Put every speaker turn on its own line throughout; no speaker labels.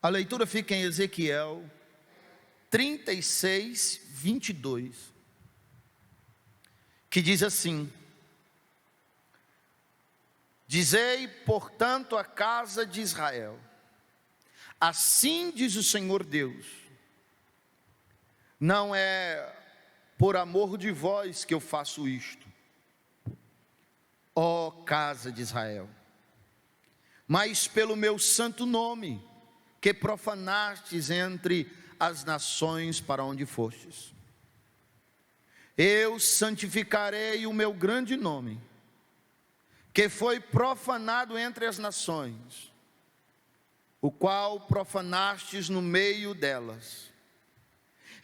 A leitura fica em Ezequiel 36, 22, que diz assim: dizei, portanto, à casa de Israel, assim diz o Senhor Deus, não é por amor de vós que eu faço isto, ó casa de Israel, mas pelo meu santo nome, que profanastes entre as nações para onde fostes. Eu santificarei o meu grande nome, que foi profanado entre as nações, o qual profanastes no meio delas.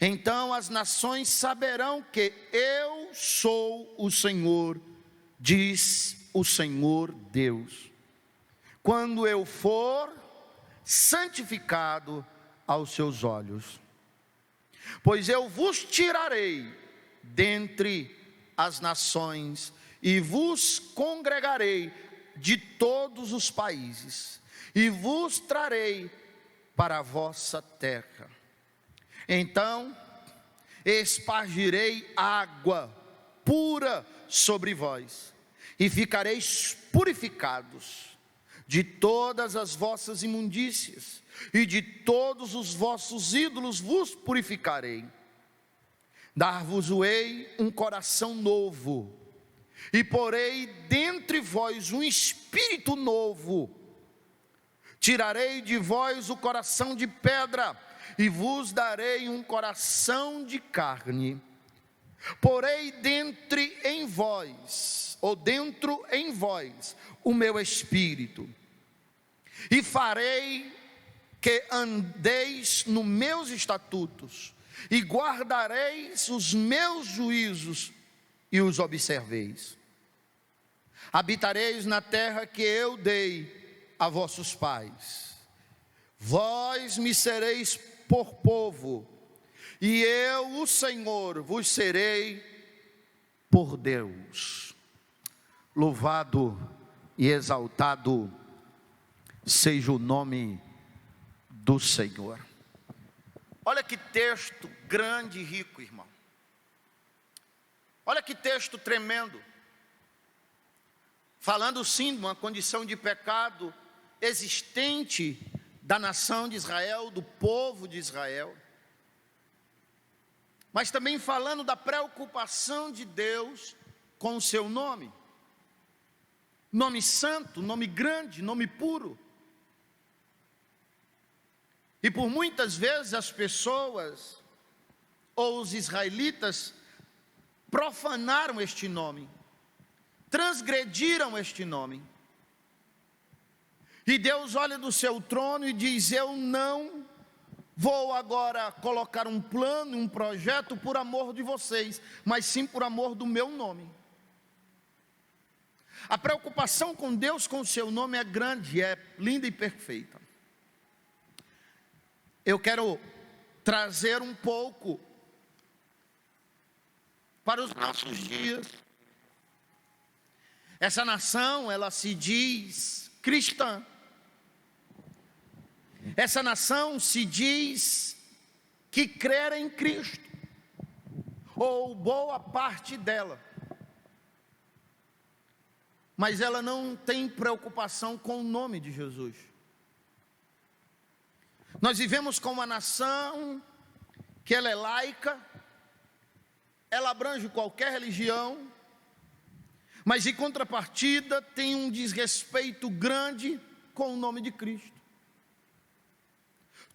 Então as nações saberão que eu sou o Senhor, diz o Senhor Deus, quando eu for santificado aos seus olhos. Pois eu vos tirarei dentre as nações e vos congregarei de todos os países e vos trarei para a vossa terra. Então espargirei água pura sobre vós e ficareis purificados de todas as vossas imundícias, e de todos os vossos ídolos vos purificarei. Dar-vos-ei um coração novo, e porei dentre vós um espírito novo. Tirarei de vós o coração de pedra, e vos darei um coração de carne. Porei dentro em vós o meu espírito, e farei que andeis nos meus estatutos, e guardareis os meus juízos, e os observeis. Habitareis na terra que eu dei a vossos pais. Vós me sereis por povo, e eu, o Senhor, vos serei por Deus. Louvado e exaltado seja o nome do Senhor. Olha que texto grande e rico, irmão. Olha que texto tremendo. Falando sim de uma condição de pecado existente da nação de Israel, do povo de Israel. Mas também falando da preocupação de Deus com o seu nome. Nome santo, nome grande, nome puro. E por muitas vezes as pessoas, ou os israelitas, profanaram este nome, transgrediram este nome. E Deus olha do seu trono e diz: eu não vou agora colocar um plano, um projeto por amor de vocês, mas sim por amor do meu nome. A preocupação com Deus, com o seu nome é grande, é linda e perfeita. Eu quero trazer um pouco para os nossos dias. Essa nação, ela se diz cristã. Essa nação se diz que crê em Cristo, ou boa parte dela. Mas ela não tem preocupação com o nome de Jesus. Nós vivemos com uma nação que ela é laica, ela abrange qualquer religião, mas em contrapartida tem um desrespeito grande com o nome de Cristo.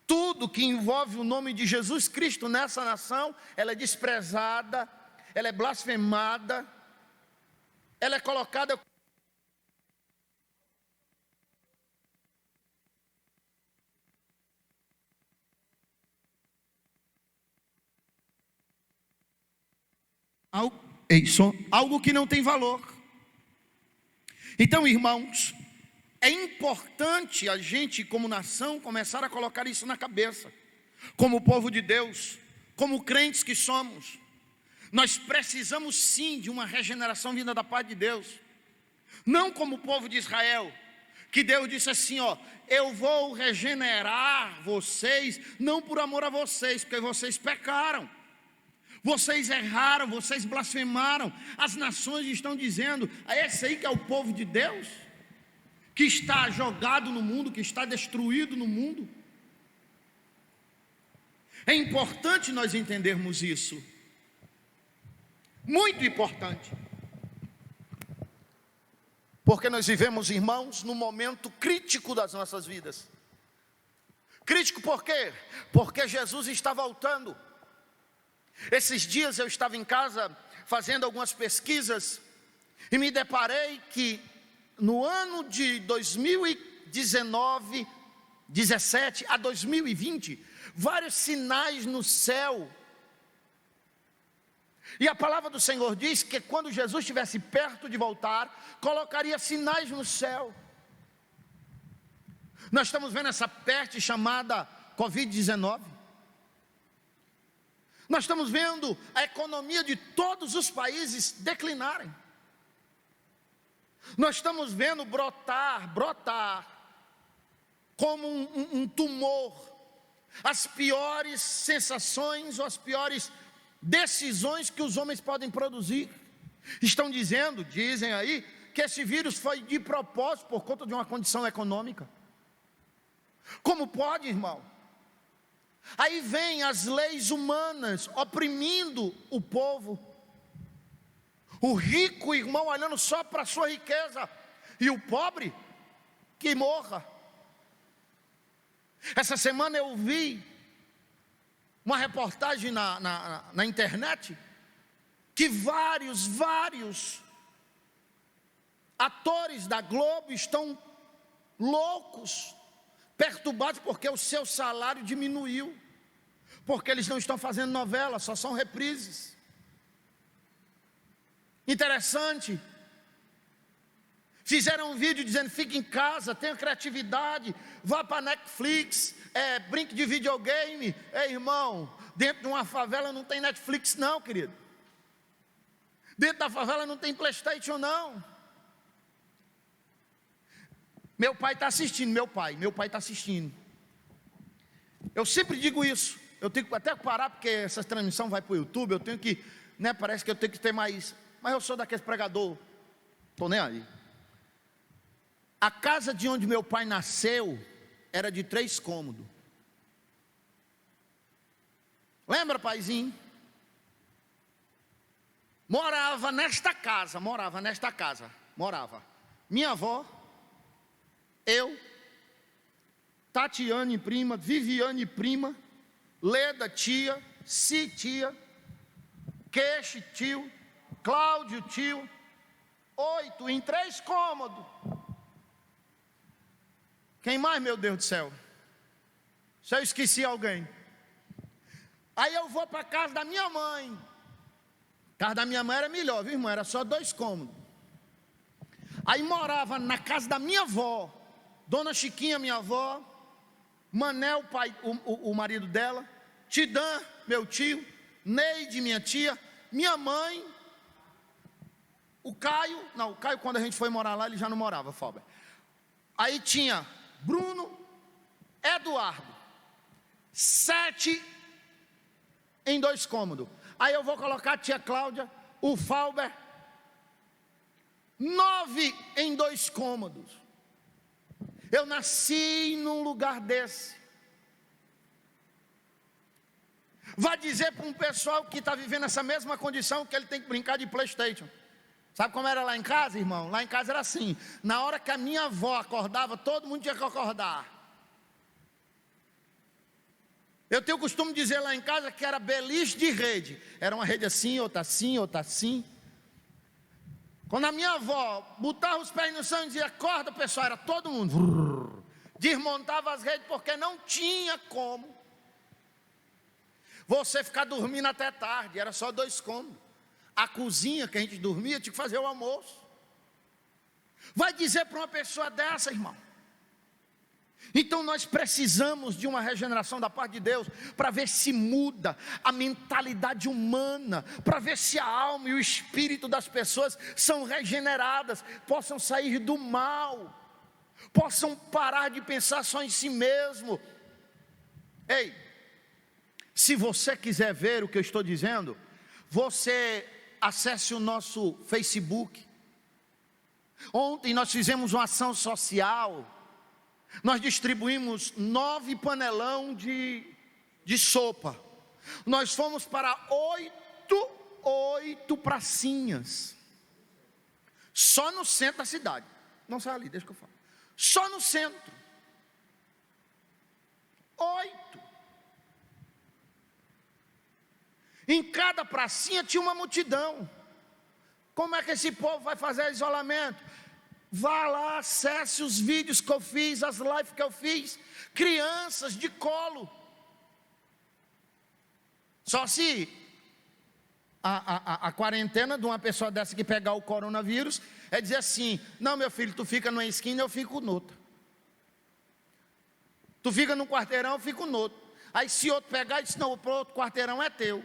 Tudo que envolve o nome de Jesus Cristo nessa nação, ela é desprezada, ela é blasfemada, ela é colocada algo que não tem valor. Então, irmãos, é importante a gente, como nação, começar a colocar isso na cabeça. Como povo de Deus, como crentes que somos, nós precisamos sim de uma regeneração vinda da parte de Deus. Não como o povo de Israel, que Deus disse assim, ó, eu vou regenerar vocês, não por amor a vocês, porque vocês pecaram, vocês erraram, vocês blasfemaram. As nações estão dizendo, é esse aí que é o povo de Deus, que está jogado no mundo, que está destruído no mundo. É importante nós entendermos isso, muito importante, porque nós vivemos, irmãos, num momento crítico das nossas vidas. Crítico por quê? Porque Jesus está voltando. Esses dias eu estava em casa fazendo algumas pesquisas e me deparei que no ano de 2019, 17 a 2020, vários sinais no céu. E a palavra do Senhor diz que quando Jesus estivesse perto de voltar, colocaria sinais no céu. Nós estamos vendo essa peste chamada Covid-19. Nós estamos vendo a economia de todos os países declinarem. Nós estamos vendo brotar como um tumor, as piores sensações ou as piores decisões que os homens podem produzir. Dizem aí, que esse vírus foi de propósito por conta de uma condição econômica. Como pode, irmão? Aí vem as leis humanas oprimindo o povo. O rico, irmão, olhando só para a sua riqueza, e o pobre, que morra. Essa semana eu vi uma reportagem na internet, que vários atores da Globo estão loucos, perturbados, porque o seu salário diminuiu, porque eles não estão fazendo novela, só são reprises. Interessante. Fizeram um vídeo dizendo, fique em casa, tenha criatividade, vá para Netflix, brinque de videogame. Irmão, dentro de uma favela não tem Netflix não, querido. Dentro da favela não tem PlayStation não. Meu pai está assistindo, meu pai está assistindo. Eu sempre digo isso, eu tenho que até parar, porque essa transmissão vai para o YouTube, eu tenho que, parece que eu tenho que ter mais, mas eu sou daquele pregador, estou nem aí. A casa de onde meu pai nasceu, era de 3 cômodos. Lembra, paizinho? Morava nesta casa, minha avó, eu, Tatiane prima, Viviane prima, Leda tia, Si tia, Queixe tio, Cláudio tio, 8 em 3 cômodos. Quem mais, meu Deus do céu? Se eu esqueci alguém. Aí eu vou para a casa da minha mãe. A casa da minha mãe era melhor, viu, irmão? Era só 2 cômodos. Aí morava na casa da minha avó, Dona Chiquinha, minha avó, Manel, pai, o marido dela, Tidã, meu tio, Neide, minha tia, minha mãe, o Caio, quando a gente foi morar lá, ele já não morava, Fábio. Aí tinha Bruno, Eduardo, 7 em 2 cômodos. Aí eu vou colocar a tia Cláudia, o Falber, 9 em 2 cômodos. Eu nasci num lugar desse. Vai dizer para um pessoal que está vivendo essa mesma condição que ele tem que brincar de PlayStation. Sabe como era lá em casa, irmão? Lá em casa era assim, na hora que a minha avó acordava, todo mundo tinha que acordar. Eu tenho o costume de dizer lá em casa que era beliche de rede. Era uma rede assim, outra assim, outra assim. Quando a minha avó botava os pés no chão e dizia, acorda pessoal, era todo mundo. Desmontava as redes porque não tinha como você ficar dormindo até tarde, era só 2 cômodos. A cozinha que a gente dormia, tinha que fazer o almoço. Vai dizer para uma pessoa dessa, irmão? Então nós precisamos de uma regeneração da parte de Deus, para ver se muda a mentalidade humana, para ver se a alma e o espírito das pessoas são regeneradas, possam sair do mal. possam parar de pensar só em si mesmo. Ei, se você quiser ver o que eu estou dizendo, você acesse o nosso Facebook. Ontem nós fizemos uma ação social, nós distribuímos 9 panelão de sopa, nós fomos para 8 pracinhas, só no centro da cidade, não sai ali, deixa que eu falo, só no centro, 8, em cada pracinha tinha uma multidão. Como é que esse povo vai fazer isolamento? Vá lá, acesse os vídeos que eu fiz, as lives que eu fiz, crianças de colo. Só se a quarentena de uma pessoa dessa que pegar o coronavírus é dizer assim: não, meu filho, tu fica numa esquina, eu fico noutra. Tu fica num quarteirão, eu fico noutro. Aí se outro pegar e diz: não, o outro quarteirão é teu.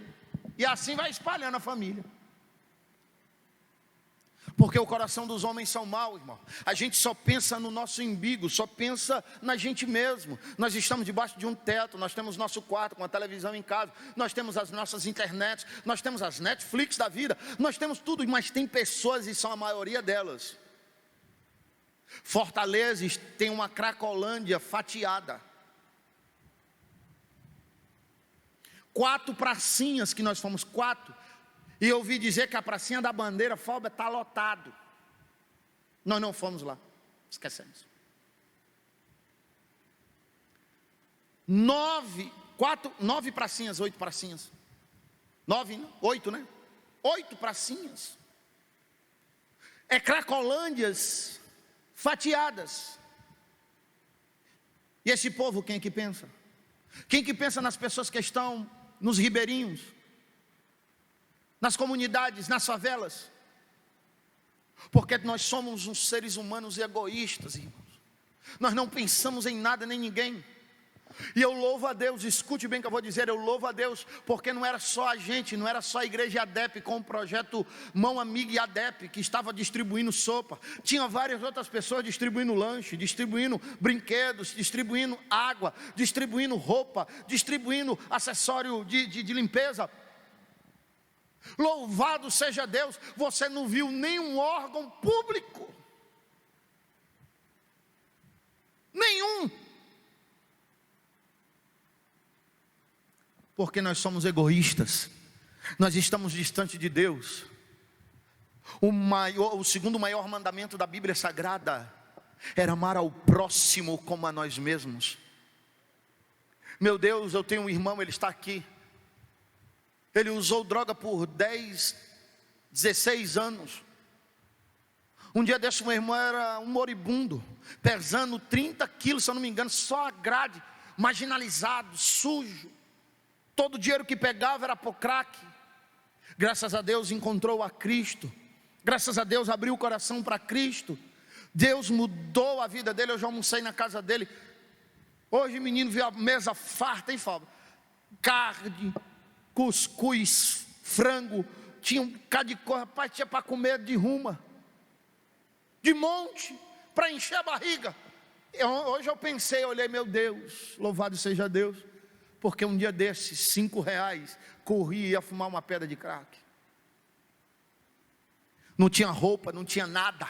E assim vai espalhando a família. Porque o coração dos homens são maus, irmão. A gente só pensa no nosso umbigo, só pensa na gente mesmo. Nós estamos debaixo de um teto, nós temos nosso quarto com a televisão em casa, nós temos as nossas internets, nós temos as Netflix da vida, nós temos tudo, mas tem pessoas, e são a maioria delas. Fortaleza tem uma Cracolândia fatiada. 4 pracinhas que nós fomos, 4. E eu ouvi dizer que a pracinha da Bandeira Fábio está lotado. Nós não fomos lá, esquecemos. 9 pracinhas, 8 pracinhas. 8, né? 8 pracinhas. É Cracolândias fatiadas. E esse povo, quem que pensa? Quem que pensa nas pessoas que estão nos ribeirinhos, nas comunidades, nas favelas? Porque nós somos uns seres humanos egoístas, irmãos. Nós não pensamos em nada nem ninguém. E eu louvo a Deus, escute bem o que eu vou dizer, eu louvo a Deus, porque não era só a gente, não era só a igreja ADEP com o projeto Mão Amiga e ADEP que estava distribuindo sopa. Tinha várias outras pessoas distribuindo lanche, distribuindo brinquedos, distribuindo água, distribuindo roupa, distribuindo acessório de limpeza. Louvado seja Deus, você não viu nenhum órgão público, nenhum, porque nós somos egoístas, nós estamos distante de Deus. O segundo maior mandamento da Bíblia Sagrada era amar ao próximo como a nós mesmos. Meu Deus, eu tenho um irmão, ele está aqui. Ele usou droga por 16 anos. Um dia desse, meu irmão era um moribundo, pesando 30 quilos, se eu não me engano, só a grade, marginalizado, sujo. Todo o dinheiro que pegava era por crack. Graças a Deus encontrou a Cristo. Graças a Deus abriu o coração para Cristo. Deus mudou a vida dele. Eu já almocei na casa dele. Hoje o menino viu a mesa farta, hein, Fábio? Carne, cuscuz, frango. Tinha um bocado de coisa. Rapaz, tinha para comer de ruma, de monte, para encher a barriga. Hoje eu pensei, olhei, meu Deus, louvado seja Deus, porque um dia desses, R$5, corri e ia fumar uma pedra de crack. Não tinha roupa, não tinha nada.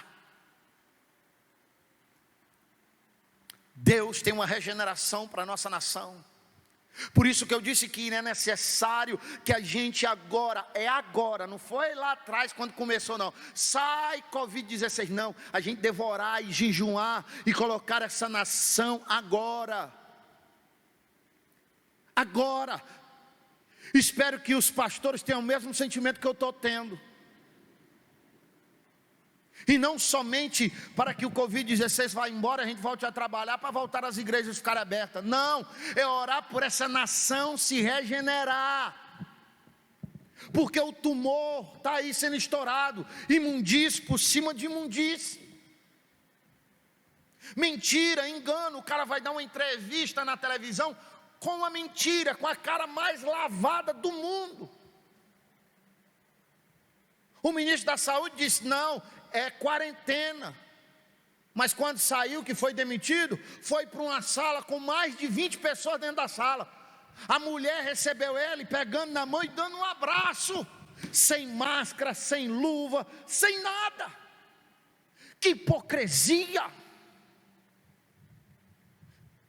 Deus tem uma regeneração para a nossa nação. Por isso que eu disse que é necessário que a gente agora, não foi lá atrás quando começou não, sai Covid-19 não, a gente devorar e jejuar e colocar essa nação agora. Espero que os pastores tenham o mesmo sentimento que eu estou tendo. E não somente para que o Covid-19 vá embora, a gente volte a trabalhar para voltar as igrejas ficarem abertas. Não, é orar por essa nação se regenerar. Porque o tumor está aí sendo estourado, imundície por cima de imundície. Mentira, engano, o cara vai dar uma entrevista na televisão com uma mentira, com a cara mais lavada do mundo. O ministro da Saúde disse, não, é quarentena. Mas quando saiu, que foi demitido, foi para uma sala com mais de 20 pessoas dentro da sala. A mulher recebeu ele, pegando na mão e dando um abraço, sem máscara, sem luva, sem nada. Que hipocrisia!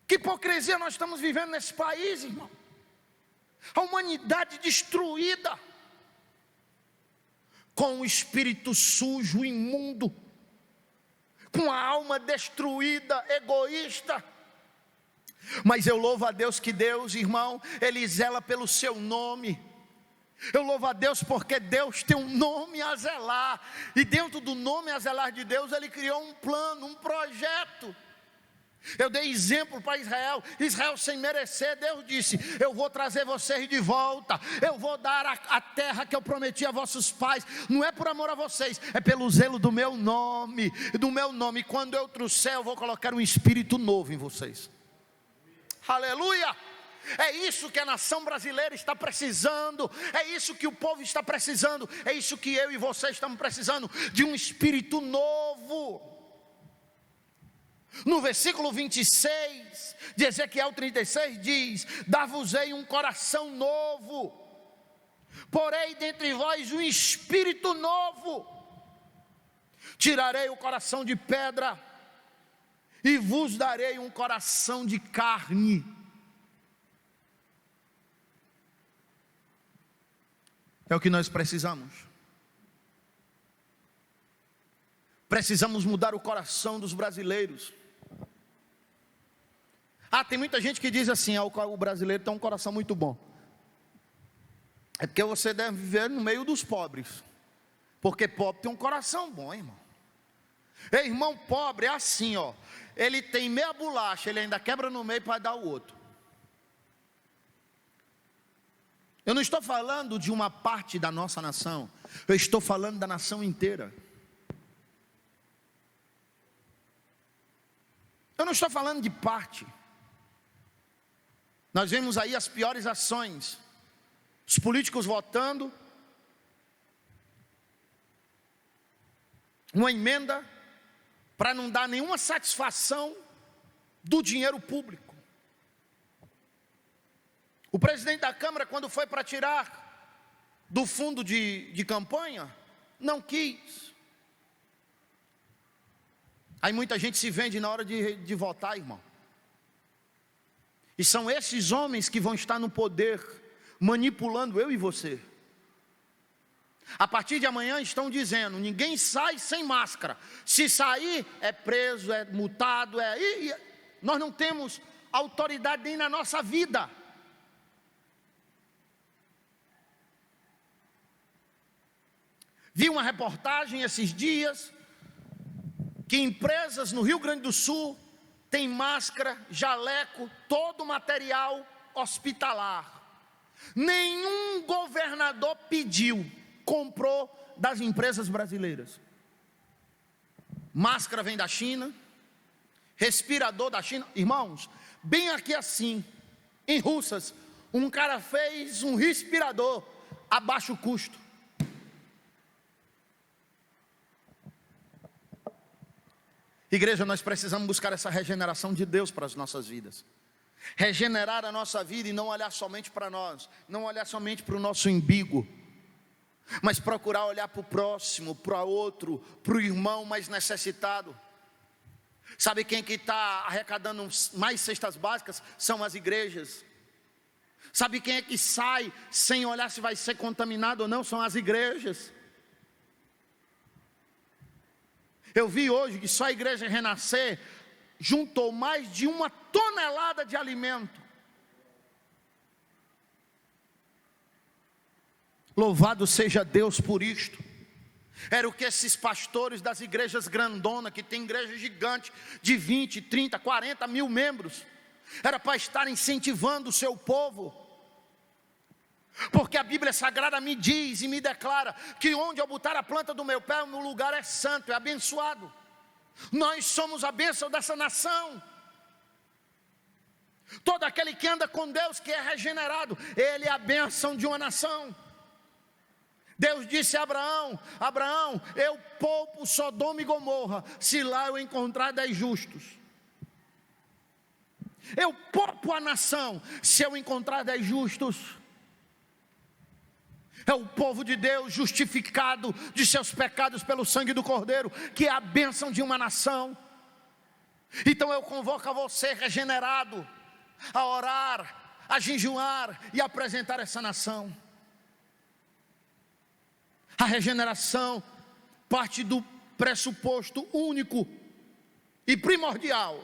Que hipocrisia nós estamos vivendo nesse país, irmão. A humanidade destruída, com o espírito sujo, imundo, com a alma destruída, egoísta. Mas eu louvo a Deus que Deus, irmão, Ele zela pelo seu nome. Eu louvo a Deus porque Deus tem um nome a zelar, e dentro do nome a zelar de Deus, Ele criou um plano, um projeto. Eu dei exemplo para Israel. Israel, sem merecer, Deus disse: eu vou trazer vocês de volta, eu vou dar a terra que eu prometi a vossos pais. Não é por amor a vocês, é pelo zelo do meu nome, Quando eu trouxer, eu vou colocar um espírito novo em vocês. Aleluia! É isso que a nação brasileira está precisando, é isso que o povo está precisando, é isso que eu e você estamos precisando, de um espírito novo. No versículo 26 de Ezequiel 36 diz: dar-vos-ei um coração novo, porei dentre vós um espírito novo, tirarei o coração de pedra e vos darei um coração de carne. É o que nós precisamos. Precisamos mudar o coração dos brasileiros. Tem muita gente que diz assim: o brasileiro tem um coração muito bom. É porque você deve viver no meio dos pobres, porque pobre tem um coração bom, irmão. Ei, irmão, pobre é assim, ó. Ele tem meia bolacha, ele ainda quebra no meio para dar o outro. Eu não estou falando de uma parte da nossa nação, eu estou falando da nação inteira. Eu não estou falando de parte. Nós vemos aí as piores ações, os políticos votando uma emenda para não dar nenhuma satisfação do dinheiro público. O presidente da Câmara, quando foi para tirar do fundo de campanha, não quis. Aí muita gente se vende na hora de votar, irmão. E são esses homens que vão estar no poder, manipulando eu e você. A partir de amanhã estão dizendo: ninguém sai sem máscara. Se sair, é preso, é multado, nós não temos autoridade nem na nossa vida. Vi uma reportagem esses dias, que empresas no Rio Grande do Sul têm máscara, jaleco, todo o material hospitalar. Nenhum governador pediu, comprou das empresas brasileiras. Máscara vem da China, respirador da China. Irmãos, bem aqui assim, em Russas, um cara fez um respirador a baixo custo. Igreja, nós precisamos buscar essa regeneração de Deus para as nossas vidas. Regenerar a nossa vida e não olhar somente para nós, não olhar somente para o nosso umbigo, mas procurar olhar para o próximo, para o outro, para o irmão mais necessitado. Sabe quem que está arrecadando mais cestas básicas? São as igrejas. Sabe quem é que sai sem olhar se vai ser contaminado ou não? São as igrejas. Eu vi hoje que só a igreja Renascer juntou mais de 1 tonelada de alimento. Louvado seja Deus por isto. Era o que esses pastores das igrejas grandonas, que tem igreja gigante de 20, 30, 40 mil membros, era para estar incentivando o seu povo. Porque a Bíblia Sagrada me diz e me declara que onde eu botar a planta do meu pé, no lugar é santo, é abençoado. Nós somos a bênção dessa nação. Todo aquele que anda com Deus, que é regenerado, ele é a bênção de uma nação. Deus disse a Abraão: Abraão, eu poupo Sodoma e Gomorra, se lá eu encontrar 10 justos. Eu poupo a nação, se eu encontrar 10 justos. É o povo de Deus justificado de seus pecados pelo sangue do Cordeiro, que é a bênção de uma nação. Então eu convoco a você regenerado, a orar, a jejuar e a apresentar essa nação. A regeneração parte do pressuposto único e primordial,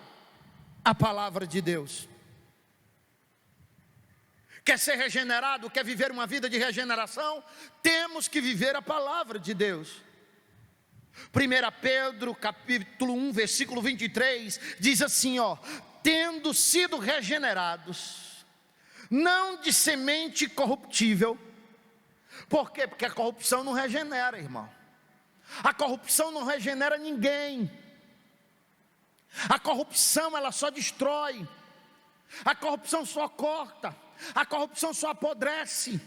a palavra de Deus. Quer ser regenerado, quer viver uma vida de regeneração? Temos que viver a palavra de Deus. 1 Pedro capítulo 1, versículo 23, diz assim, tendo sido regenerados, não de semente corruptível. Por quê? Porque a corrupção não regenera, irmão. A corrupção não regenera ninguém. A corrupção, ela só destrói. A corrupção só corta. A corrupção só apodrece.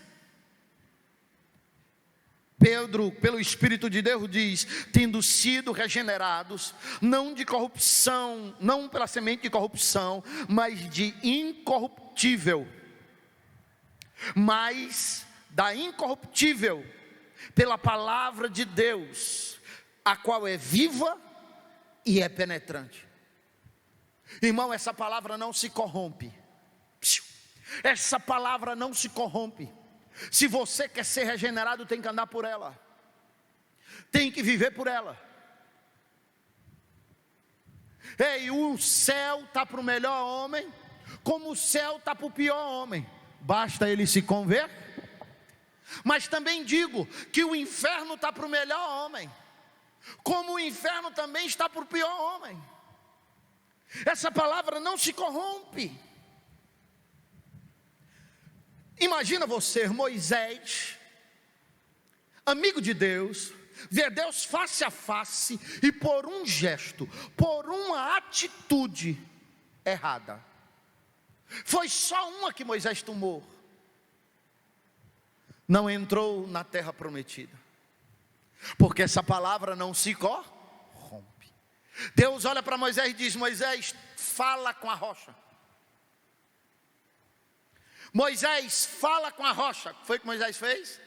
Pedro, pelo Espírito de Deus, diz: tendo sido regenerados, não de corrupção, não pela semente de corrupção, mas de incorruptível, mas da incorruptível, pela palavra de Deus, a qual é viva e é penetrante. Irmão, essa palavra não se corrompe. Essa palavra não se corrompe. Se você quer ser regenerado, tem que andar por ela, tem que viver por ela. Ei, o céu está para o melhor homem, como o céu está para o pior homem. Basta ele se converter. Mas também digo que o inferno está para o melhor homem, como o inferno também está para o pior homem. Essa palavra não se corrompe. Imagina você, Moisés, amigo de Deus, ver Deus face a face e por um gesto, por uma atitude errada. Foi só uma que Moisés tomou. Não entrou na terra prometida, porque essa palavra não se corrompe. Deus olha para Moisés e diz: Moisés, fala com a rocha. Moisés, fala com a rocha. O que foi que Moisés fez?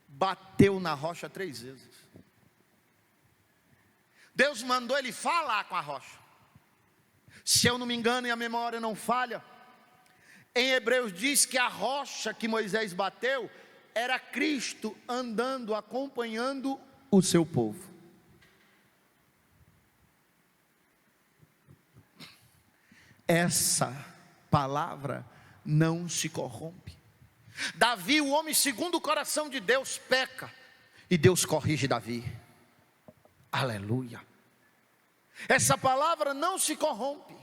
Bateu na rocha 3 vezes. Deus mandou ele falar com a rocha. Se eu não me engano e a memória não falha, em Hebreus diz que a rocha que Moisés bateu era Cristo andando, acompanhando o seu povo. Essa palavra não se corrompe. Davi, o homem segundo o coração de Deus, peca, e Deus corrige Davi. Aleluia. Essa palavra não se corrompe.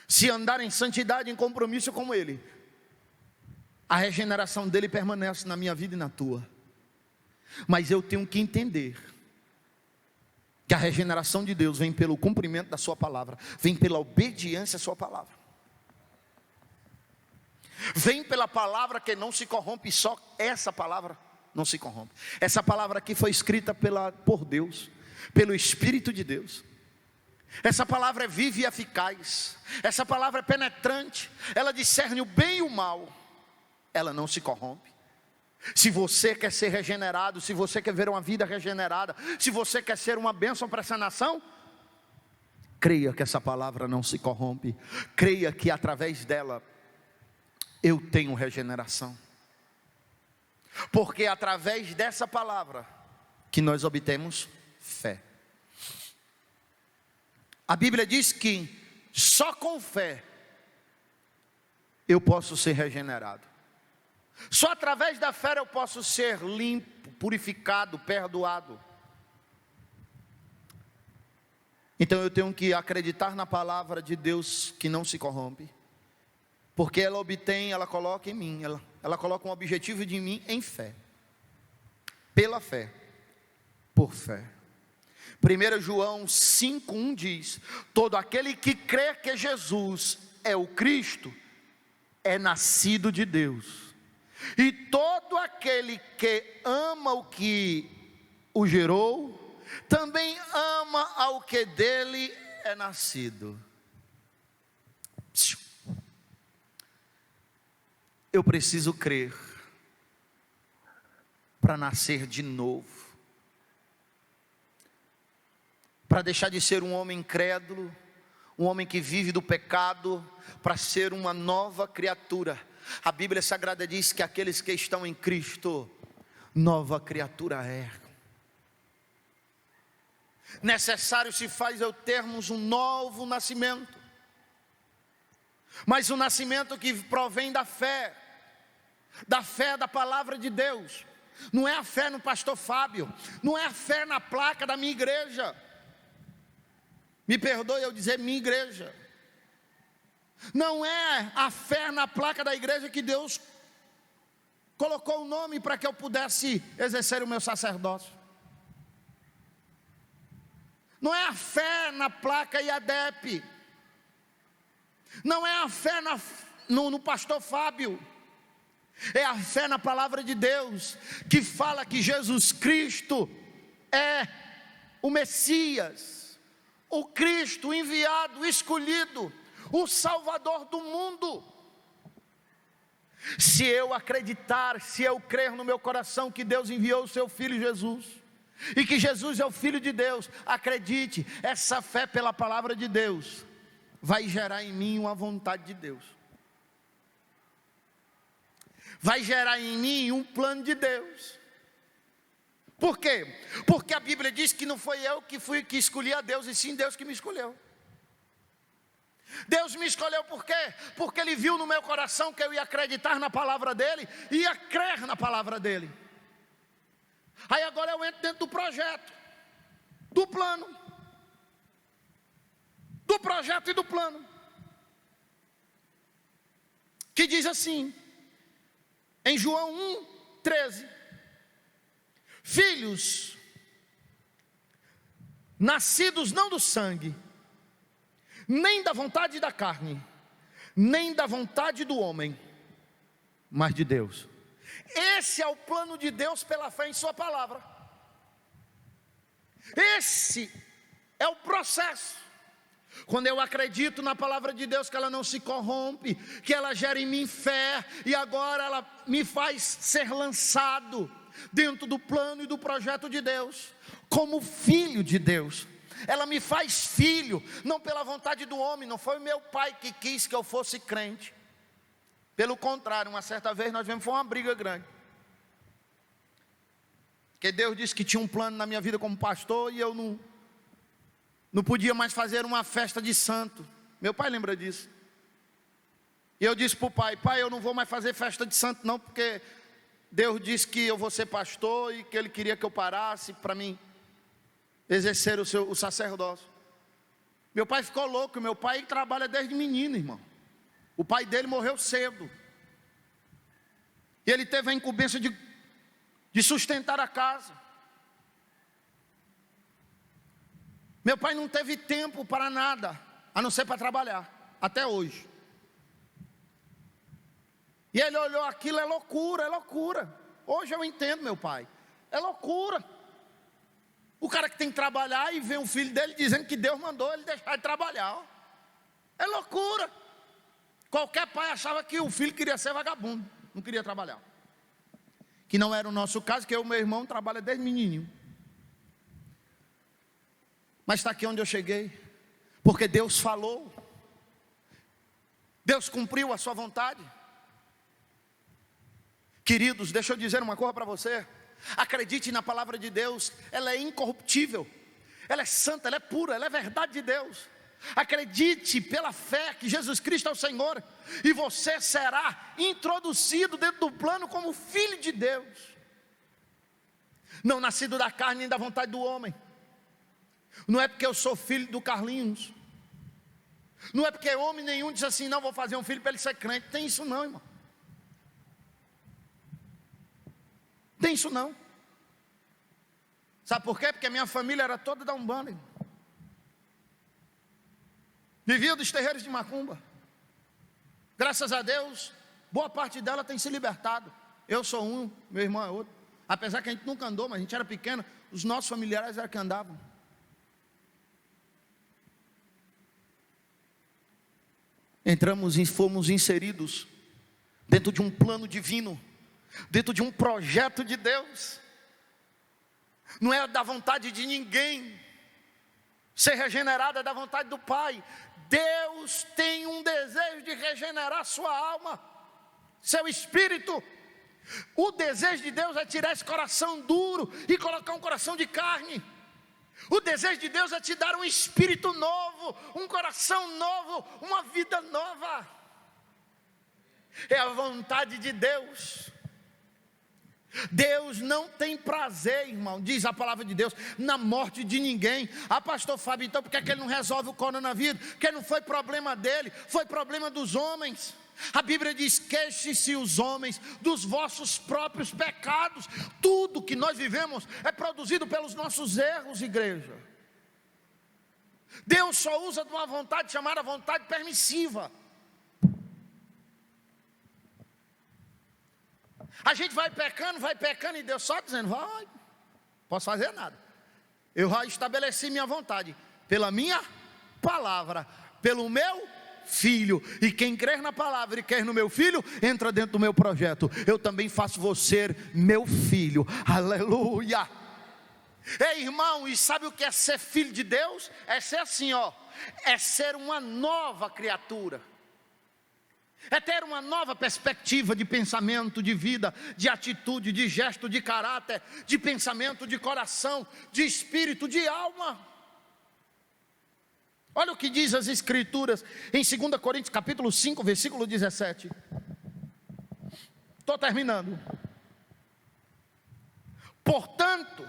Se andar em santidade, em compromisso com Ele, a regeneração dele permanece na minha vida e na tua. Mas eu tenho que entender que a regeneração de Deus vem pelo cumprimento da sua palavra, vem pela obediência à sua palavra, vem pela palavra que não se corrompe. Só essa palavra não se corrompe. Essa palavra aqui foi escrita por Deus, pelo Espírito de Deus. Essa palavra é viva e eficaz. Essa palavra é penetrante. Ela discerne o bem e o mal. Ela não se corrompe. Se você quer ser regenerado, se você quer ver uma vida regenerada, se você quer ser uma bênção para essa nação, creia que essa palavra não se corrompe. Creia que através dela eu tenho regeneração. Porque é através dessa palavra que nós obtemos fé. A Bíblia diz que só com fé eu posso ser regenerado. Só através da fé eu posso ser limpo, purificado, perdoado. Então eu tenho que acreditar na palavra de Deus que não se corrompe, porque ela coloca em mim, ela coloca um objetivo de mim em fé, pela fé, por fé. 1 João 5,1 diz: todo aquele que crê que Jesus é o Cristo, é nascido de Deus. E todo aquele que ama o que o gerou, também ama ao que dele é nascido. Eu preciso crer para nascer de novo, para deixar de ser um homem incrédulo, um homem que vive do pecado, para ser uma nova criatura. A Bíblia Sagrada diz que aqueles que estão em Cristo, nova criatura é. Necessário se faz eu termos um novo nascimento, mas um nascimento que provém da fé da palavra de Deus. Não é a fé no pastor Fábio, não é a fé na placa da minha igreja. Me perdoe eu dizer minha igreja. Não é a fé na placa da igreja que Deus colocou o nome para que eu pudesse exercer o meu sacerdócio. Não é a fé na placa IADEP. Não é a fé no pastor Fábio. É a fé na palavra de Deus, que fala que Jesus Cristo é o Messias, o Cristo, o enviado, o escolhido, o Salvador do mundo. Se eu acreditar, se eu crer no meu coração que Deus enviou o seu Filho Jesus, e que Jesus é o Filho de Deus, acredite, essa fé pela palavra de Deus vai gerar em mim uma vontade de Deus, vai gerar em mim um plano de Deus. Por quê? Porque a Bíblia diz que não foi eu que escolhi a Deus, e sim Deus que me escolheu. Deus me escolheu por quê? Porque Ele viu no meu coração que eu ia acreditar na palavra dEle, ia crer na palavra dEle. Aí agora eu entro dentro do projeto, do plano, do projeto e do plano, que diz assim, em João 1:13: filhos nascidos não do sangue, nem da vontade da carne, nem da vontade do homem, mas de Deus. Esse é o plano de Deus pela fé em sua palavra. Esse é o processo. Quando eu acredito na palavra de Deus, que ela não se corrompe, que ela gera em mim fé, e agora ela me faz ser lançado dentro do plano e do projeto de Deus, como filho de Deus. Ela me faz filho, não pela vontade do homem. Não foi meu pai que quis que eu fosse crente. Pelo contrário, uma certa vez nós vimos, foi uma briga grande, porque Deus disse que tinha um plano na minha vida como pastor, e eu não podia mais fazer uma festa de santo. Meu pai lembra disso. E eu disse para o pai: pai, eu não vou mais fazer festa de santo não, porque Deus disse que eu vou ser pastor, e que Ele queria que eu parasse para mim exercer o sacerdócio. Meu pai ficou louco. Meu pai trabalha desde menino, irmão. O pai dele morreu cedo, e ele teve a incumbência de sustentar a casa. Meu pai não teve tempo para nada, a não ser para trabalhar, até hoje. E ele olhou aquilo, é loucura, é loucura. Hoje eu entendo meu pai, é loucura. O cara que tem que trabalhar e vê um filho dele dizendo que Deus mandou ele deixar de trabalhar, ó. É loucura. Qualquer pai achava que o filho queria ser vagabundo, não queria trabalhar. Que não era o nosso caso, que eu e meu irmão trabalha desde menininho. Mas está aqui onde eu cheguei, porque Deus falou, Deus cumpriu a sua vontade. Queridos, deixa eu dizer uma coisa para você. Acredite na palavra de Deus, ela é incorruptível, ela é santa, ela é pura, ela é verdade de Deus. Acredite pela fé que Jesus Cristo é o Senhor, e você será introduzido dentro do plano como filho de Deus, não nascido da carne nem da vontade do homem. Não é porque eu sou filho do Carlinhos, não é porque homem nenhum diz assim: não, vou fazer um filho para ele ser crente. Tem isso não, irmão. Tem isso não. Sabe por quê? Porque a minha família era toda da Umbanda, irmão. Vivia dos terreiros de macumba. Graças a Deus, boa parte dela tem se libertado. Eu sou um, meu irmão é outro. Apesar que a gente nunca andou, mas a gente era pequeno, os nossos familiares eram que andavam. Entramos e fomos inseridos dentro de um plano divino, dentro de um projeto de Deus. Não é da vontade de ninguém ser regenerado, é da vontade do Pai. Deus tem um desejo de regenerar sua alma, seu espírito. O desejo de Deus é tirar esse coração duro e colocar um coração de carne. O desejo de Deus é te dar um espírito novo, um coração novo, uma vida nova. É a vontade de Deus. Deus não tem prazer, irmão, diz a palavra de Deus, na morte de ninguém. Ah, pastor Fábio, então por que ele não resolve o coronavírus? Porque não foi problema dele, foi problema dos homens. A Bíblia diz: queixem-se os homens dos vossos próprios pecados. Tudo que nós vivemos é produzido pelos nossos erros, igreja. Deus só usa de uma vontade chamada vontade permissiva. A gente vai pecando e Deus só dizendo: vai, posso fazer nada. Eu já estabeleci minha vontade pela minha palavra, pelo meu Filho, e quem crer na palavra e quer no meu Filho, entra dentro do meu projeto. Eu também faço você meu filho, aleluia. Ei, irmão, e sabe o que é ser filho de Deus? É ser assim, ó, é ser uma nova criatura, é ter uma nova perspectiva de pensamento, de vida, de atitude, de gesto, de caráter, de pensamento, de coração, de espírito, de alma. Olha o que diz as Escrituras em 2 Coríntios capítulo 5, versículo 17. Estou terminando. Portanto,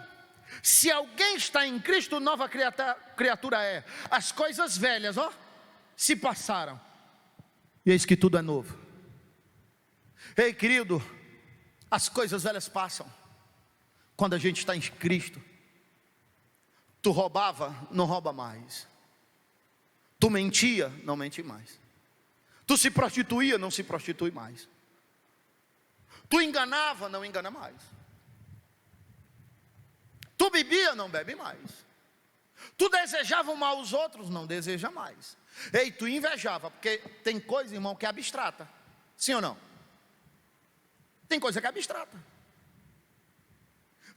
se alguém está em Cristo, nova criatura é. As coisas velhas, ó, se passaram, e eis que tudo é novo. Ei, querido, as coisas velhas passam quando a gente está em Cristo. Tu roubava, não rouba mais. Tu mentia, não mente mais. Tu se prostituía, não se prostitui mais. Tu enganava, não engana mais. Tu bebia, não bebe mais. Tu desejava o mal aos outros, não deseja mais. Ei, tu invejava, porque tem coisa, irmão, que é abstrata. Sim ou não? Tem coisa que é abstrata.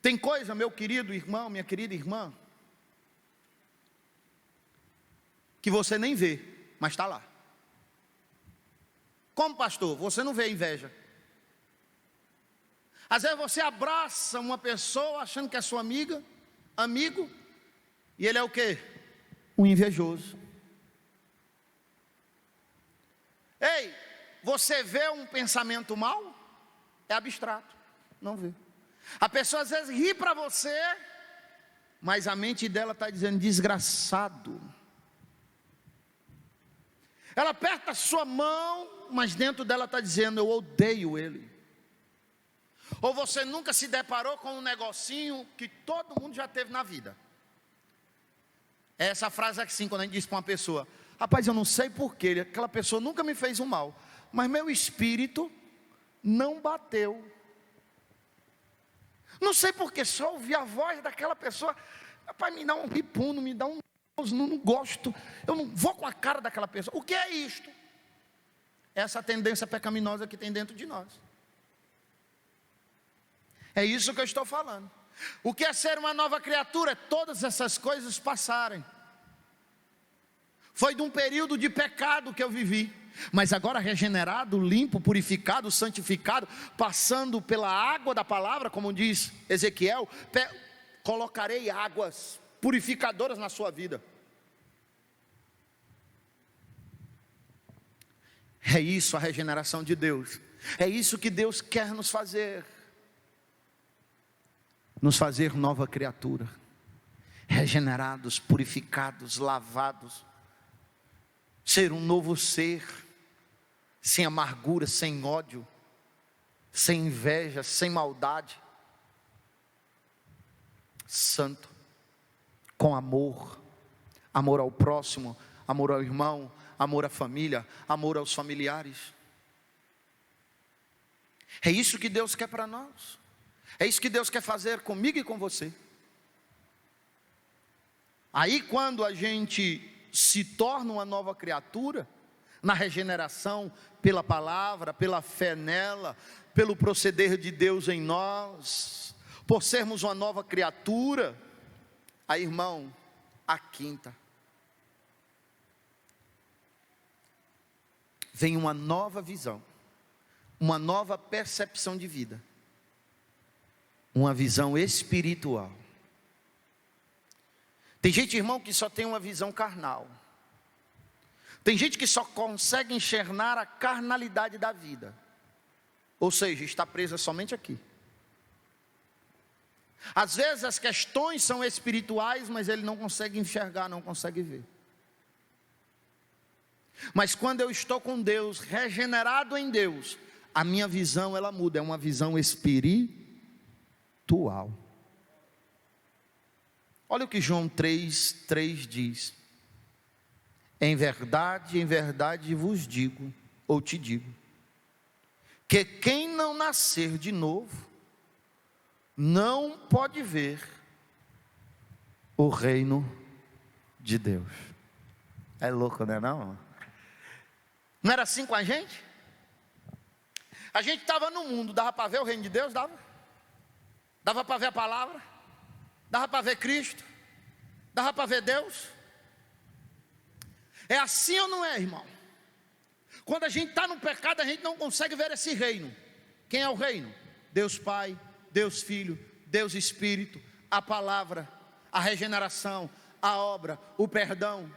Tem coisa, meu querido irmão, minha querida irmã, que você nem vê, mas está lá. Como pastor, você não vê a inveja. Às vezes você abraça uma pessoa achando que é sua amiga, amigo, e ele é o quê? Um invejoso. Ei, você vê um pensamento mau? É abstrato, não vê. A pessoa às vezes ri para você, mas a mente dela está dizendo: desgraçado. Ela aperta a sua mão, mas dentro dela está dizendo: eu odeio ele. Ou você nunca se deparou com um negocinho que todo mundo já teve na vida. É essa frase assim, quando a gente diz para uma pessoa: rapaz, eu não sei porquê, aquela pessoa nunca me fez um mal, mas meu espírito não bateu. Não sei porquê, só ouvir a voz daquela pessoa, rapaz, me dá um ripuno, me dá um... não gosto, eu não vou com a cara daquela pessoa. O que é isto? Essa tendência pecaminosa que tem dentro de nós. É isso que eu estou falando. O que é ser uma nova criatura? É todas essas coisas passarem. Foi de um período de pecado que eu vivi, mas agora regenerado, limpo, purificado, santificado, passando pela água da palavra, como diz Ezequiel, colocarei águas purificadoras na sua vida. É isso a regeneração de Deus. É isso que Deus quer nos fazer. Nos fazer nova criatura. Regenerados, purificados, lavados. Ser um novo ser. Sem amargura, sem ódio. Sem inveja, sem maldade. Santo. Com amor. Amor ao próximo. Amor ao irmão. Amor à família. Amor aos familiares. É isso que Deus quer para nós. É isso que Deus quer fazer comigo e com você. Aí quando a gente se torna uma nova criatura, na regeneração, pela palavra, pela fé nela, pelo proceder de Deus em nós, por sermos uma nova criatura, aí, irmão, a quinta, vem uma nova visão, uma nova percepção de vida, uma visão espiritual. Tem gente, irmão, que só tem uma visão carnal. Tem gente que só consegue enxergar a carnalidade da vida, ou seja, está presa somente aqui. Às vezes as questões são espirituais, mas ele não consegue enxergar, não consegue ver. Mas quando eu estou com Deus, regenerado em Deus, a minha visão ela muda, é uma visão espiritual. Olha o que João 3:3 diz: em verdade vos digo, ou te digo, que quem não nascer de novo, não pode ver o reino de Deus. É louco, não é não? Não era assim com a gente? A gente estava no mundo, dava para ver o reino de Deus? Dava para ver a palavra? Dava para ver Cristo? Dava para ver Deus? É assim ou não é, irmão? Quando a gente está no pecado, a gente não consegue ver esse reino. Quem é o reino? Deus Pai, Deus Filho, Deus Espírito, a palavra, a regeneração, a obra, o perdão.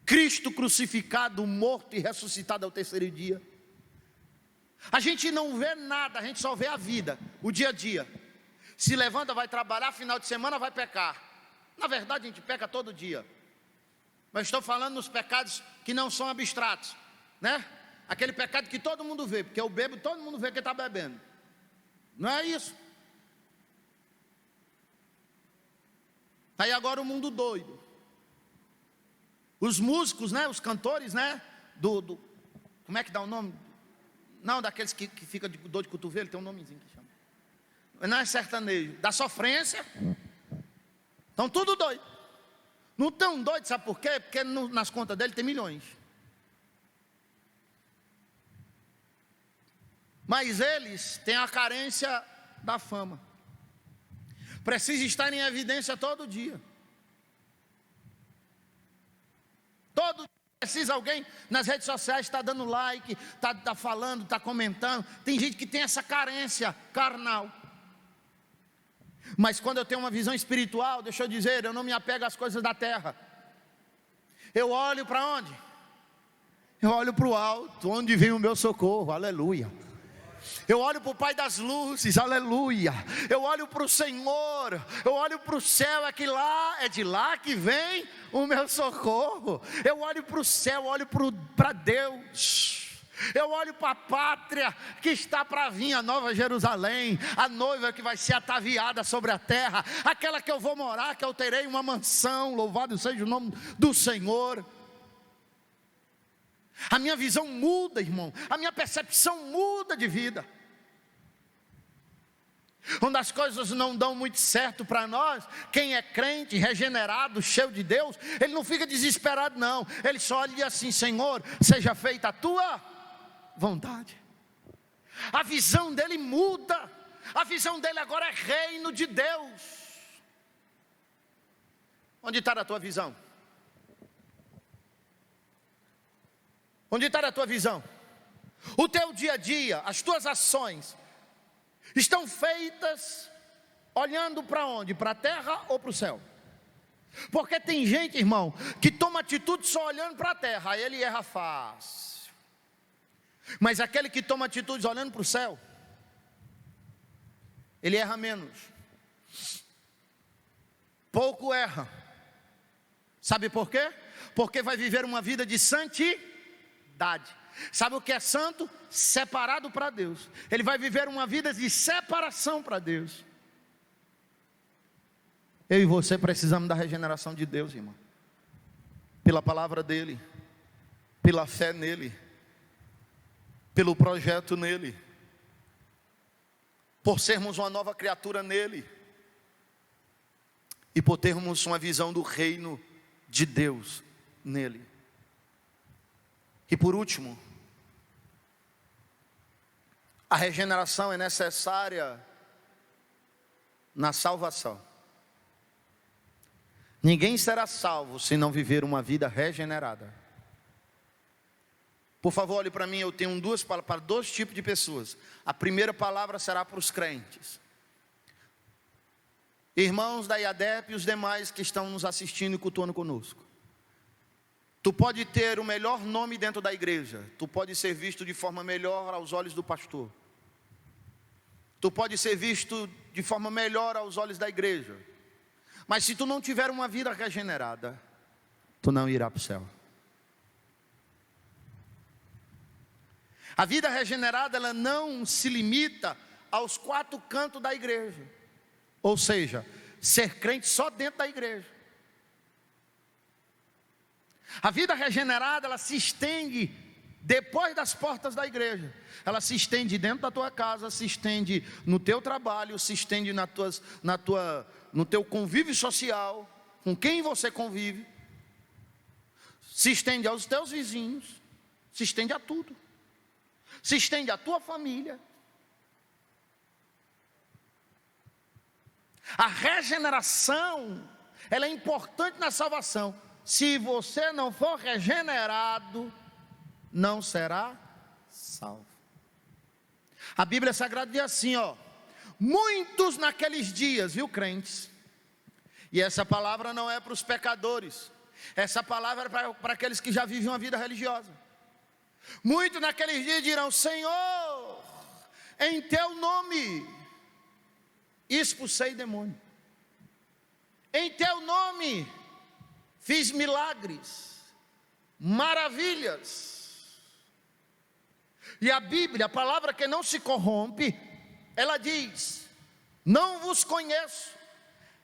Cristo crucificado, morto e ressuscitado ao terceiro dia. A gente não vê nada, a gente só vê a vida, o dia a dia. Se levanta, vai trabalhar, final de semana vai pecar. Na verdade a gente peca todo dia. Mas estou falando nos pecados que não são abstratos, né? Aquele pecado que todo mundo vê, porque eu bebo, todo mundo vê que está bebendo. Não é isso? Aí agora o mundo doido. Os músicos, né? Os cantores, né? Como é que dá o nome? Não, daqueles que fica de dor de cotovelo, tem um nomezinho que chama. Não é sertanejo, da sofrência. Estão tudo doido. Não tão doido, sabe por quê? Porque nas contas dele tem milhões. Mas eles têm a carência da fama. Precisa estar em evidência todo dia. Todo dia precisa alguém nas redes sociais estar dando like, está falando, está comentando. Tem gente que tem essa carência carnal. Mas quando eu tenho uma visão espiritual, deixa eu dizer, eu não me apego às coisas da terra. Eu olho para onde? Eu olho para o alto, onde vem o meu socorro, aleluia. Eu olho para o Pai das luzes, aleluia. Eu olho para o Senhor, eu olho para o céu, é de lá que vem o meu socorro. Eu olho para o céu, olho para Deus. Eu olho para a pátria que está para vir, a nova Jerusalém, a noiva que vai ser ataviada sobre a terra, aquela que eu vou morar, que eu terei uma mansão, louvado seja o nome do Senhor. A minha visão muda, irmão, a minha percepção muda de vida. Quando as coisas não dão muito certo para nós, quem é crente, regenerado, cheio de Deus, ele não fica desesperado não, ele só olha e diz assim: Senhor, seja feita a tua vontade. A visão dele muda, a visão dele agora é reino de Deus. Onde está a tua visão? Onde está a tua visão? O teu dia a dia, as tuas ações estão feitas olhando para onde? Para a terra ou para o céu? Porque tem gente, irmão, que toma atitude só olhando para a terra, aí ele erra fácil. Mas aquele que toma atitudes olhando para o céu, ele erra menos. Pouco erra. Sabe por quê? Porque vai viver uma vida de santidade. Sabe o que é santo? Separado para Deus. Ele vai viver uma vida de separação para Deus. Eu e você precisamos da regeneração de Deus, irmão. Pela palavra dele, pela fé nele. pelo projeto nele, por sermos uma nova criatura nele, e por termos uma visão do reino de Deus nele. E por último, a regeneração é necessária na salvação. Ninguém será salvo se não viver uma vida regenerada. Por favor, olhe para mim, eu tenho duas palavras para dois tipos de pessoas. A primeira palavra será para os crentes. Irmãos da IADEP e os demais que estão nos assistindo e cultuando conosco. Tu pode ter o melhor nome dentro da igreja. Tu pode ser visto de forma melhor aos olhos do pastor. Tu pode ser visto de forma melhor aos olhos da igreja. Mas se tu não tiver uma vida regenerada, tu não irá para o céu. A vida regenerada, ela não se limita aos quatro cantos da igreja. Ou seja, ser crente só dentro da igreja. A vida regenerada, ela se estende depois das portas da igreja. Ela se estende dentro da tua casa, se estende no teu trabalho, se estende no teu convívio social, com quem você convive, se estende aos teus vizinhos, se estende a tudo, se estende à tua família. A regeneração, ela é importante na salvação. Se você não for regenerado, não será salvo. A Bíblia Sagrada diz assim, muitos naqueles dias, viu, crentes? E essa palavra não é para os pecadores, essa palavra é para aqueles que já vivem uma vida religiosa. Muitos naqueles dias dirão: Senhor, em teu nome expulsei demônio, em teu nome fiz milagres, maravilhas. E a Bíblia, a palavra que não se corrompe, ela diz: não vos conheço.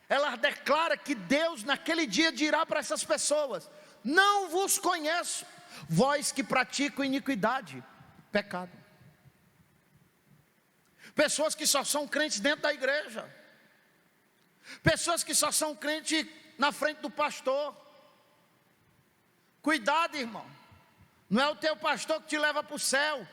Ela declara que Deus naquele dia dirá para essas pessoas: não vos conheço, vós que praticam iniquidade, pecado. Pessoas que só são crentes dentro da igreja, pessoas que só são crentes na frente do pastor. Cuidado, irmão, não é o teu pastor que te leva para o céu.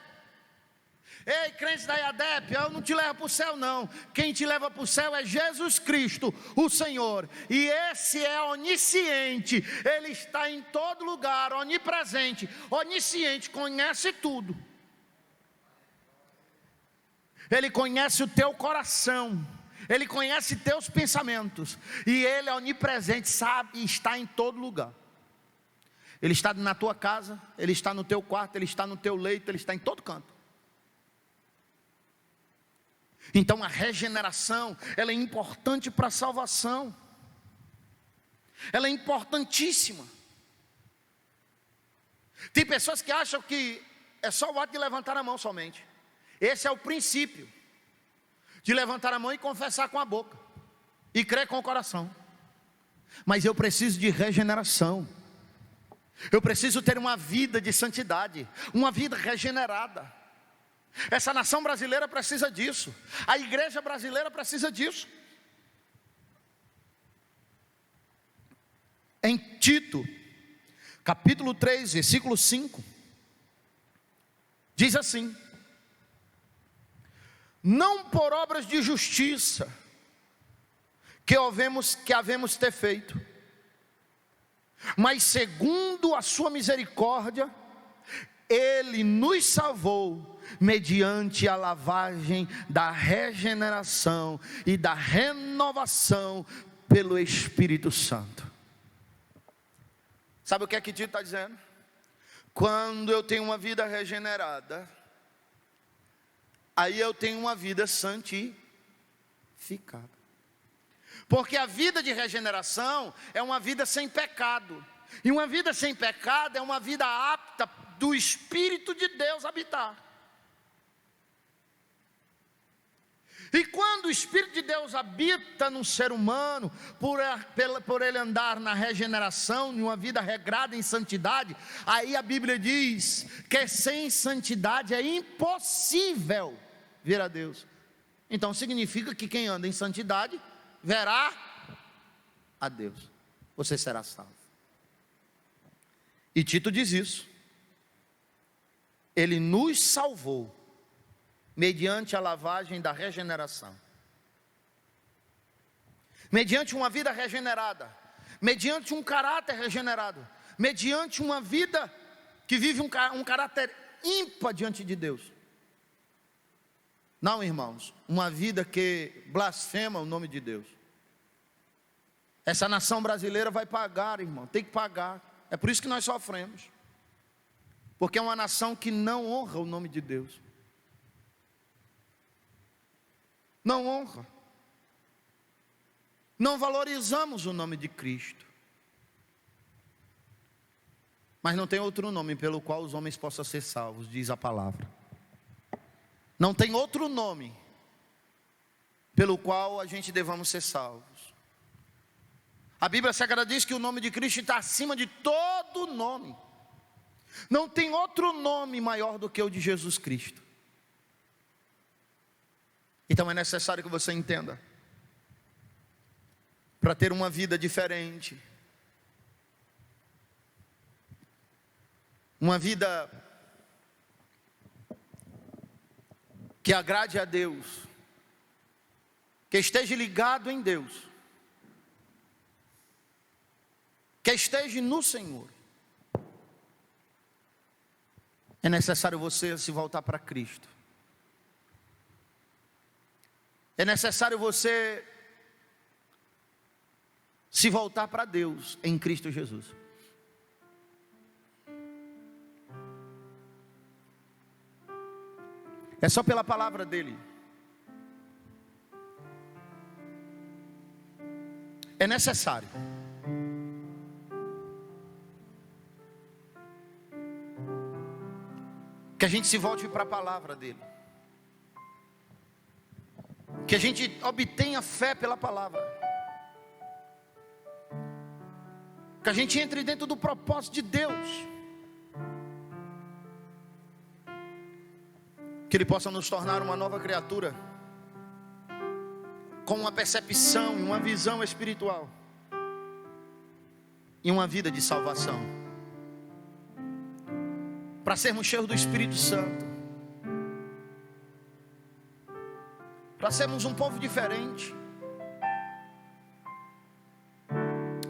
Ei, crentes da IADEP, eu não te levo para o céu não. Quem te leva para o céu é Jesus Cristo, o Senhor. E esse é onisciente, Ele está em todo lugar, onipresente, onisciente, conhece tudo. Ele conhece o teu coração, Ele conhece teus pensamentos, e Ele é onipresente, sabe, e está em todo lugar. Ele está na tua casa, Ele está no teu quarto, Ele está no teu leito, Ele está em todo canto. Então a regeneração, ela é importante para a salvação. Ela é importantíssima. Tem pessoas que acham que é só o ato de levantar a mão somente. Esse é o princípio, de levantar a mão e confessar com a boca, e crer com o coração. Mas eu preciso de regeneração. Eu preciso ter uma vida de santidade, uma vida regenerada. Essa nação brasileira precisa disso. A igreja brasileira precisa disso. Em Tito, capítulo 3, versículo 5, diz assim: não por obras de justiça que havemos ter feito, mas segundo a sua misericórdia, Ele nos salvou mediante a lavagem da regeneração e da renovação pelo Espírito Santo. Sabe o que é que Tito está dizendo? Quando eu tenho uma vida regenerada, aí eu tenho uma vida santificada. Porque a vida de regeneração é uma vida sem pecado. E uma vida sem pecado é uma vida apta do Espírito de Deus habitar. E quando o Espírito de Deus habita no ser humano, por ele andar na regeneração, em uma vida regrada em santidade, aí a Bíblia diz que sem santidade é impossível ver a Deus. Então significa que quem anda em santidade verá a Deus. Você será salvo. E Tito diz isso. Ele nos salvou mediante a lavagem da regeneração, mediante uma vida regenerada, mediante um caráter regenerado, mediante uma vida que vive um caráter ímpar diante de Deus. Não, irmãos, uma vida que blasfema o nome de Deus. Essa nação brasileira vai pagar, irmão, tem que pagar. É por isso que nós sofremos, porque é uma nação que não honra o nome de Deus. Não honra. Não valorizamos o nome de Cristo. Mas não tem outro nome pelo qual os homens possam ser salvos, diz a palavra. Não tem outro nome pelo qual a gente devamos ser salvos. A Bíblia Sagrada diz que o nome de Cristo está acima de todo nome. Não tem outro nome maior do que o de Jesus Cristo. Então é necessário que você entenda, para ter uma vida diferente, uma vida que agrade a Deus, que esteja ligado em Deus, que esteja no Senhor, é necessário você se voltar para Cristo. É necessário você se voltar para Deus em Cristo Jesus. É só pela palavra dele. É necessário. Que a gente se volte para a palavra dele. Que a gente obtenha fé pela palavra. Que a gente entre dentro do propósito de Deus. Que Ele possa nos tornar uma nova criatura, com uma percepção e uma visão espiritual, e uma vida de salvação, para sermos cheios do Espírito Santo, para sermos um povo diferente.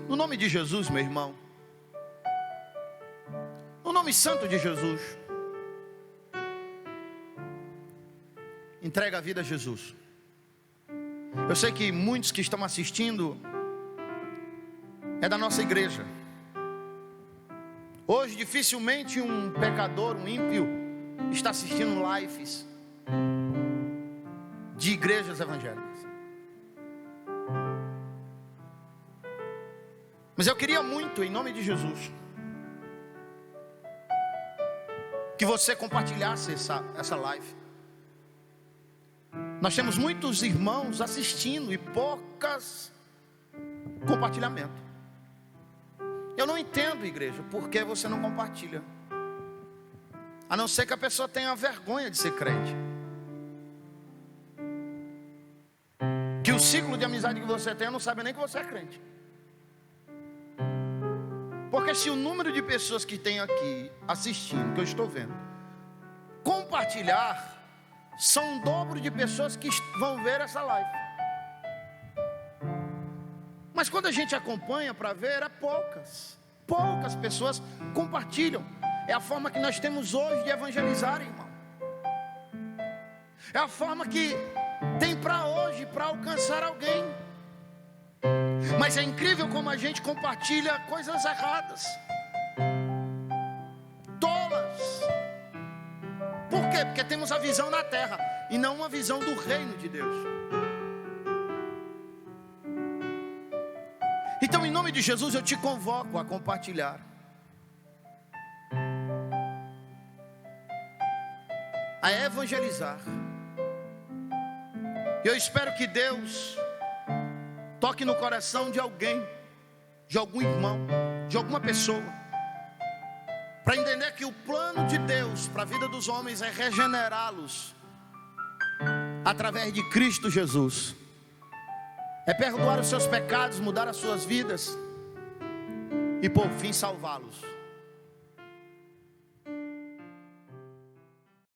No nome de Jesus, meu irmão, no nome santo de Jesus, entrega a vida a Jesus. Eu sei que muitos que estão assistindo é da nossa igreja. Hoje dificilmente um pecador, um ímpio, está assistindo lives de igrejas evangélicas. Mas eu queria muito, em nome de Jesus, que você compartilhasse essa live. Nós temos muitos irmãos assistindo e poucas compartilhamento. Eu não entendo, igreja, por que você não compartilha. A não ser que a pessoa tenha vergonha de ser crente. Que o ciclo de amizade que você tem, não sabe nem que você é crente. Porque se o número de pessoas que tem aqui assistindo, que eu estou vendo, compartilhar, são um dobro de pessoas que vão ver essa live. Mas quando a gente acompanha para ver, é poucas pessoas compartilham. É a forma que nós temos hoje de evangelizar, irmão. É a forma que tem para hoje, para alcançar alguém. Mas é incrível como a gente compartilha coisas erradas, tolas. Por quê? Porque temos a visão na terra e não uma visão do reino de Deus. Então, em nome de Jesus, eu te convoco a compartilhar, a evangelizar. E eu espero que Deus toque no coração de alguém, de algum irmão, de alguma pessoa, para entender que o plano de Deus para a vida dos homens é regenerá-los através de Cristo Jesus. É perdoar os seus pecados, mudar as suas vidas e por fim salvá-los.